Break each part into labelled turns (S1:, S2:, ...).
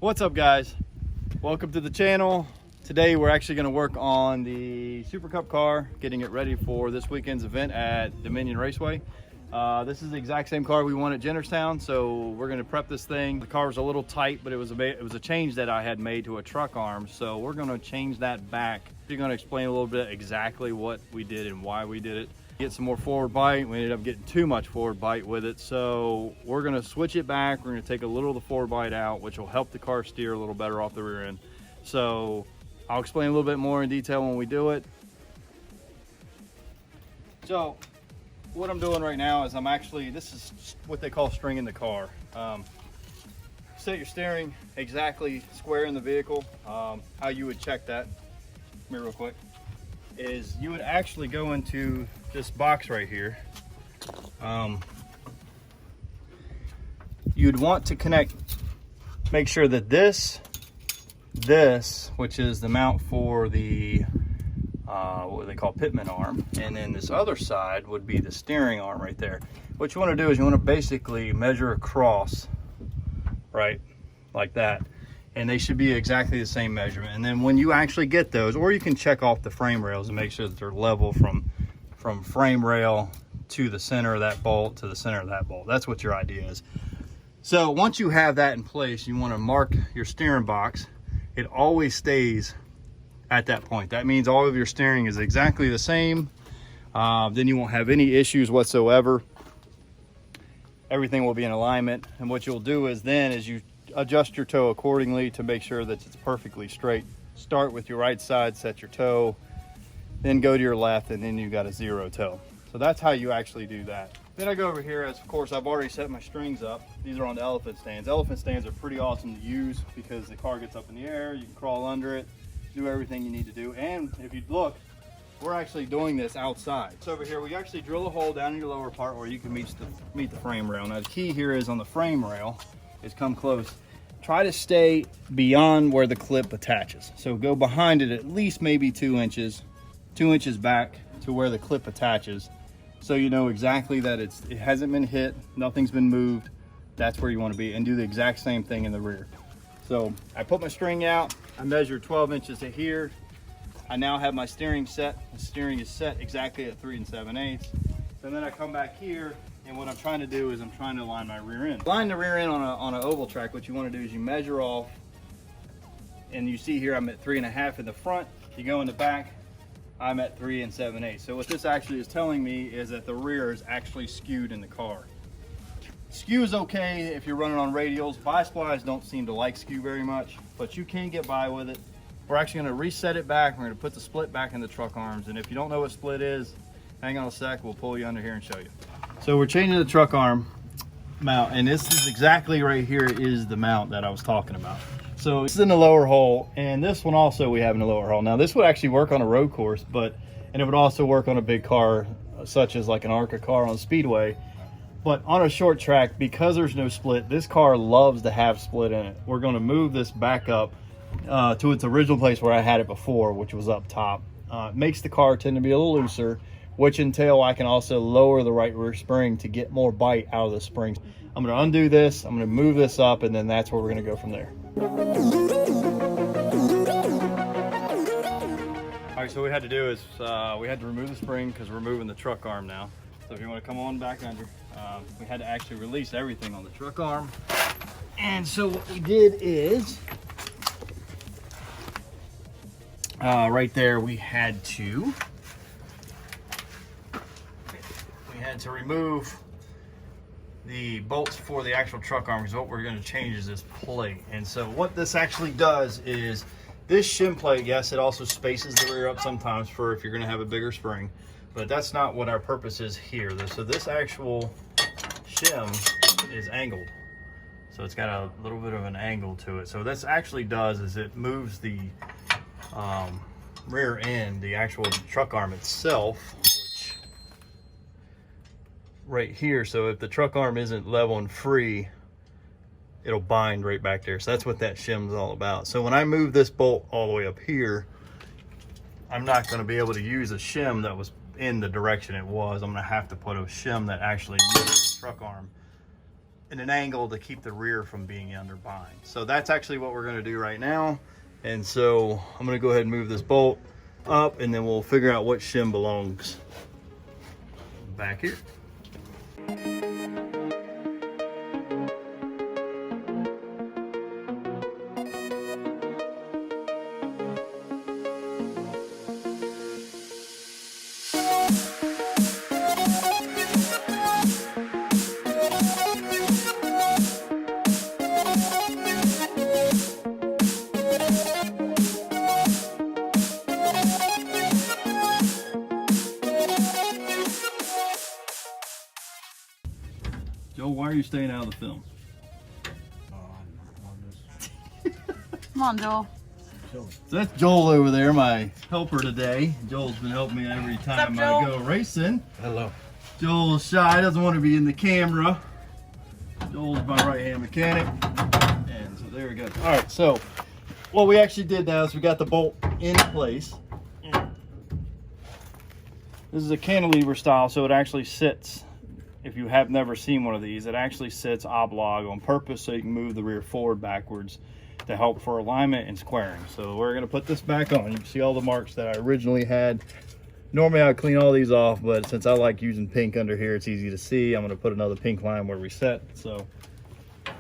S1: What's up, guys? Welcome to the channel. Today we're actually going to work on the Super Cup car, getting it ready for this weekend's event at Dominion Raceway. This is the exact same car we won at Jennerstown, so we're going to prep this thing. The car was a little tight, but it was a change that I had made to a truck arm, so we're going to change that back. We're going to explain a little bit exactly what we did and why we did it. Get some more forward bite. We ended up getting too much forward bite with it, so we're going to switch it back. We're going to take a little of the forward bite out, which will help the car steer a little better off the rear end. So I'll explain a little bit more in detail when we do it. So what I'm doing right now is this is what they call stringing the car. Set your steering exactly square in the vehicle. How you would check that, come here real quick, is you would actually go into this box right here. You'd want to make sure that this, which is the mount for the what they call pitman arm, and then this other side would be the steering arm right there. What you want to do is you want to basically measure across, right, like that, and they should be exactly the same measurement. And then when you actually get those, or you can check off the frame rails and make sure that they're level from frame rail to the center of that bolt to the center of that bolt. That's what your idea is. So once you have that in place, you want to mark your steering box. It always stays at that point. That means all of your steering is exactly the same. Then you won't have any issues whatsoever. Everything will be in alignment. And what you'll do is you adjust your toe accordingly to make sure that it's perfectly straight. Start with your right side, set your toe, then go to your left, and then you got a zero toe. So that's how you actually do that. Then I go over here, as of course I've already set my strings up. These are on the elephant stands. Elephant stands are pretty awesome to use because the car gets up in the air, you can crawl under it, do everything you need to do. And if you look, we're actually doing this outside. So over here, we actually drill a hole down in your lower part where you can meet the frame rail. Now the key here is on the frame rail is come close. Try to stay beyond where the clip attaches. So go behind it at least maybe 2 inches back to where the clip attaches. So you know exactly that it hasn't been hit, nothing's been moved. That's where you want to be, and do the exact same thing in the rear. So I put my string out, I measured 12 inches to here. I now have my steering set. The steering is set exactly at 3 7/8. And then I come back here, and what I'm trying to do is I'm trying to line my rear end. Line the rear end on an oval track. What you want to do is you measure off, and you see here I'm at 3.5 in the front. You go in the back, I'm at 3 7/8. So what this actually is telling me is that the rear is actually skewed in the car. Skew is okay if you're running on radials. Bi-splies don't seem to like skew very much, but you can get by with it. We're actually going to reset it back. We're going to put the split back in the truck arms, and if you don't know what split is, hang on a sec, we'll pull you under here and show you. So we're changing the truck arm mount, and this is exactly right here is the mount that I was talking about. So it's in the lower hole, and this one also we have in the lower hole. Now this would actually work on a road course, and it would also work on a big car, such as like an ARCA car on speedway. But on a short track, because there's no split, this car loves to have split in it. We're going to move this back up to its original place where I had it before, which was up top. It makes the car tend to be a little looser, which entail I can also lower the right rear spring to get more bite out of the springs. I'm going to undo this, I'm going to move this up, and then that's where we're going to go from there. All right, so what we had to do is we had to remove the spring because we're moving the truck arm now. So if you want to come on back under, we had to actually release everything on the truck arm. And so what we did is, right there, we had to remove the bolts for the actual truck arm, because what we're going to change is this plate. And so what this actually does is this shim plate, yes, it also spaces the rear up sometimes for if you're going to have a bigger spring, but that's not what our purpose is here. So this actual shim is angled, so it's got a little bit of an angle to it. So this actually does is it moves the rear end, the actual truck arm itself, which right here. So if the truck arm isn't level and free, it'll bind right back there. So that's what that shim is all about. So when I move this bolt all the way up here, I'm not going to be able to use a shim that was in the direction it was. I'm going to have to put a shim that actually moves the truck arm in an angle to keep the rear from being underbind. So that's actually what we're gonna do right now. And so I'm gonna go ahead and move this bolt up, and then we'll figure out what shim belongs back here. Joel, why are you staying out of the film?
S2: Come on, Joel.
S1: So that's Joel over there, my helper today. Joel's been helping me every time I go racing.
S3: Hello.
S1: Joel's shy, doesn't want to be in the camera. Joel's my right-hand mechanic. And so there we go. All right, so what we actually did now is we got the bolt in place. This is a cantilever style, so it actually sits. If you have never seen one of these, it actually sits oblong on purpose so you can move the rear forward, backwards to help for alignment and squaring. So we're gonna put this back on. You can see all the marks that I originally had. Normally I would clean all these off, but since I like using pink under here, it's easy to see. I'm gonna put another pink line where we set. So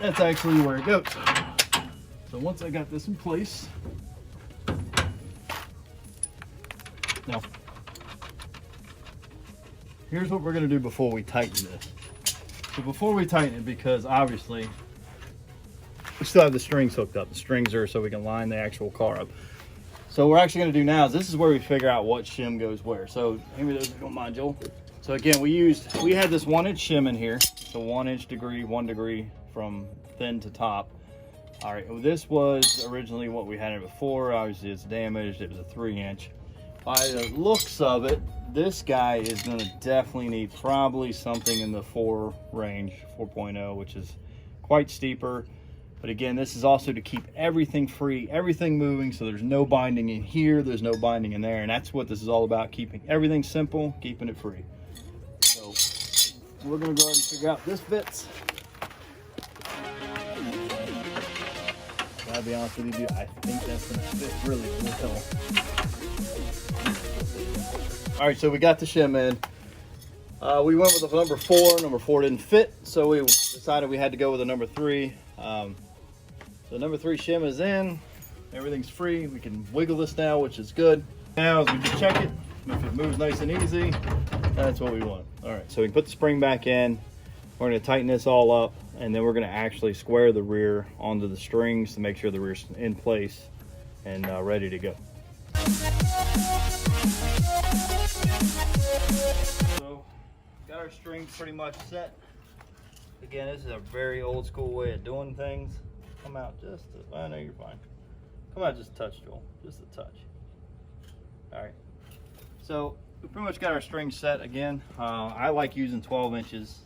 S1: that's actually where it goes. So once I got this in place, now here's what we're gonna do before we tighten this. So before we tighten it, because obviously we still have the strings hooked up. The strings are so we can line the actual car up. So what we're actually gonna do now is this is where we figure out what shim goes where. So maybe those if you don't mind, Joel. So again, we had this 1-inch shim in here. So 1 degree, 1 degree from thin to top. All right, well, this was originally what we had it before. Obviously it's damaged, it was a 3-inch. By the looks of it, this guy is gonna definitely need probably something in the 4 range, 4.0, which is quite steeper. But again, this is also to keep everything free, everything moving, so there's no binding in here, there's no binding in there, and that's what this is all about, keeping everything simple, keeping it free. So we're gonna go ahead and figure out this fits. I'll be honest with you, I think that's gonna fit really well. All right, so we got the shim in. We went with a number 4. Number 4 didn't fit, so we decided we had to go with a number 3. So number 3 shim is in. Everything's free. We can wiggle this now, which is good. Now, as we can check it, if it moves nice and easy, that's what we want. All right, so we can put the spring back in. We're going to tighten this all up, and then we're going to actually square the rear onto the strings to make sure the rear's in place and ready to go. So, got our strings pretty much set. Again, this is a very old school way of doing things. Come out just a, I know you're fine. Come out just a touch, Joel, just a touch. All right, so we pretty much got our strings set again. I like using 12 inches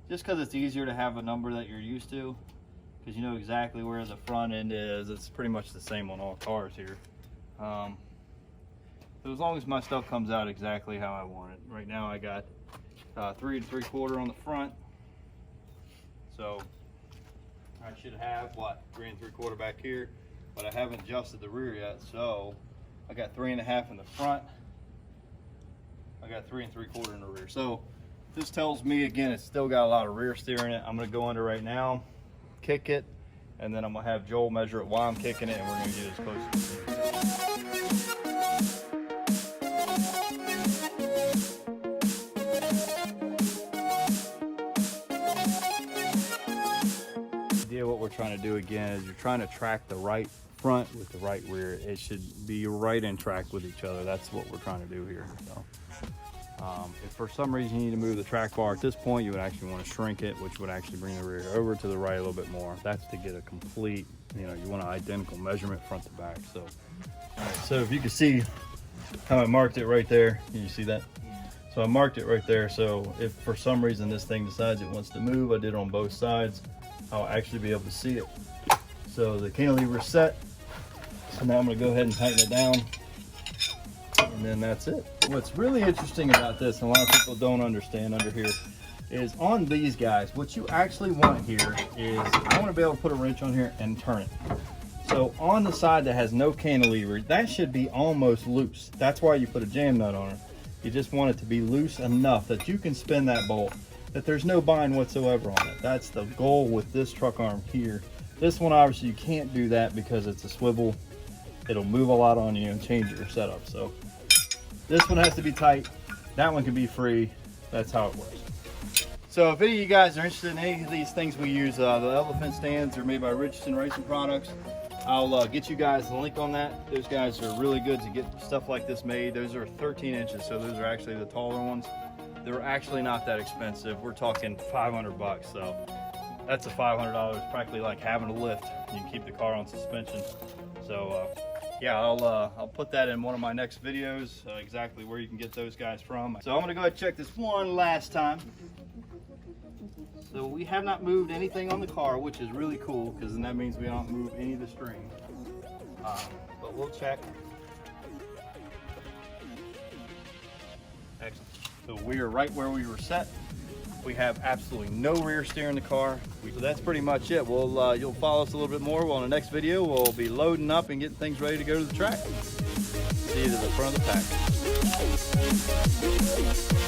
S1: just because it's easier to have a number that you're used to, because you know exactly where the front end is. It's pretty much the same on all cars here. So as long as my stuff comes out exactly how I want it. Right now I got 3 3/4 on the front. So I should have, what, 3 3/4 back here, but I haven't adjusted the rear yet. So I got 3 1/2 in the front. I got 3 3/4 in the rear. So this tells me, again, it's still got a lot of rear steer in it. I'm gonna go under right now, kick it, and then I'm gonna have Joel measure it while I'm kicking it, and we're gonna get as close as we can. What we're trying to do again is you're trying to track the right front with the right rear. It should be right in track with each other. That's what we're trying to do here. So if for some reason you need to move the track bar at this point, you would actually want to shrink it, which would actually bring the rear over to the right a little bit more. That's to get a complete, you want an identical measurement front to back. So all right, so if you can see how I marked it right there, can you see that? So I marked it right there. So if for some reason this thing decides it wants to move, I did it on both sides, I'll actually be able to see it. So the cantilever set. So now I'm going to go ahead and tighten it down, and then that's it. What's really interesting about this, and a lot of people don't understand under here, is on these guys, what you actually want here is, I want to be able to put a wrench on here and turn it. So on the side that has no cantilever, that should be almost loose. That's why you put a jam nut on it. You just want it to be loose enough that you can spin that bolt, that there's no bind whatsoever on it. That's the goal with this truck arm here. This one, obviously you can't do that because it's a swivel. It'll move a lot on you and change your setup. So this one has to be tight. That one can be free. That's how it works. So if any of you guys are interested in any of these things we use, the elephant stands are made by Richardson Racing Products. I'll get you guys the link on that. Those guys are really good to get stuff like this made. Those are 13 inches, so those are actually the taller ones. They're actually not that expensive. We're talking 500 bucks, so that's a $500. It's practically like having a lift. You can keep the car on suspension. So yeah, I'll put that in one of my next videos, exactly where you can get those guys from. So I'm gonna go ahead and check this one last time. So we have not moved anything on the car, which is really cool, because then that means we don't move any of the string. But we'll check. Excellent. So we are right where we were set. We have absolutely no rear steer in the car. So that's pretty much it. You'll follow us a little bit more. Well, in the next video, we'll be loading up and getting things ready to go to the track. See you to the front of the pack.